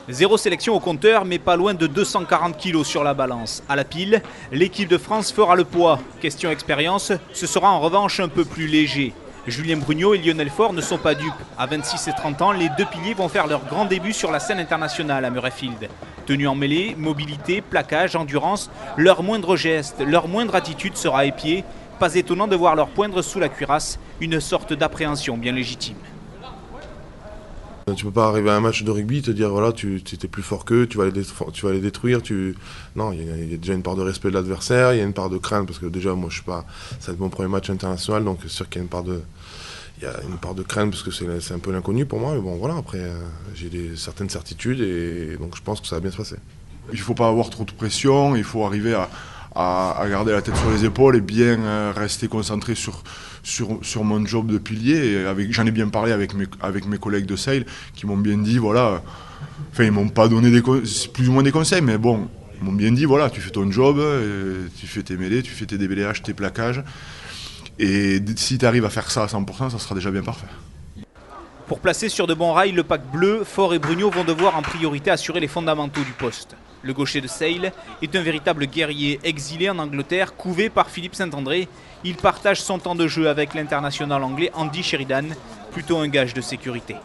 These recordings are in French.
Zéro sélection au compteur, mais pas loin de 240 kilos sur la balance. À la pile, l'équipe de France fera le poids. Question expérience, ce sera en revanche un peu plus léger. Julien Brugnot et Lionel Faure ne sont pas dupes. À 26 et 30 ans, les deux piliers vont faire leur grand début sur la scène internationale à Murrayfield. Tenue en mêlée, mobilité, plaquage, endurance, leur moindre geste, leur moindre attitude sera à épier. Pas étonnant de voir leur poindre sous la cuirasse, une sorte d'appréhension bien légitime. Tu peux pas arriver à un match de rugby et te dire voilà, tu es plus fort qu'eux, tu vas les détruire. Non, il y a déjà une part de respect de l'adversaire, il y a une part de crainte parce que déjà moi je suis pas, ça va être mon premier match international, donc c'est sûr qu'il y a une part de crainte parce que c'est un peu l'inconnu pour moi. Mais bon voilà, après j'ai certaines certitudes et donc je pense que ça va bien se passer. Il faut pas avoir trop de pression, il faut arriver à garder la tête sur les épaules et bien rester concentré sur mon job de pilier. J'en ai bien parlé avec mes collègues de Sale qui m'ont bien dit, voilà, enfin ils m'ont pas donné plus ou moins des conseils, mais bon, ils m'ont bien dit, voilà, tu fais ton job, tu fais tes mêlées, tu fais tes DBLH, tes plaquages, et si tu arrives à faire ça à 100%, ça sera déjà bien parfait. Pour placer sur de bons rails le pack bleu, Faure et Brugnot vont devoir en priorité assurer les fondamentaux du poste. Le gaucher de Sale est un véritable guerrier exilé en Angleterre, couvé par Philippe Saint-André. Il partage son temps de jeu avec l'international anglais Andy Sheridan, plutôt un gage de sécurité.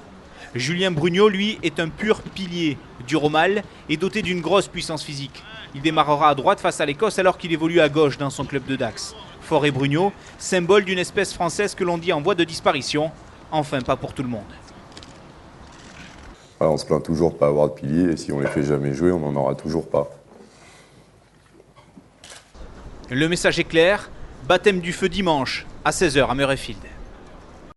Julien Brugnot, lui, est un pur pilier, dur au mal et doté d'une grosse puissance physique. Il démarrera à droite face à l'Écosse alors qu'il évolue à gauche dans son club de Dax. Faure et Brugnot, symbole d'une espèce française que l'on dit en voie de disparition, enfin pas pour tout le monde. Alors, on se plaint toujours de ne pas avoir de piliers et si on les fait jamais jouer, on n'en aura toujours pas. Le message est clair, baptême du feu dimanche à 16 h à Murrayfield.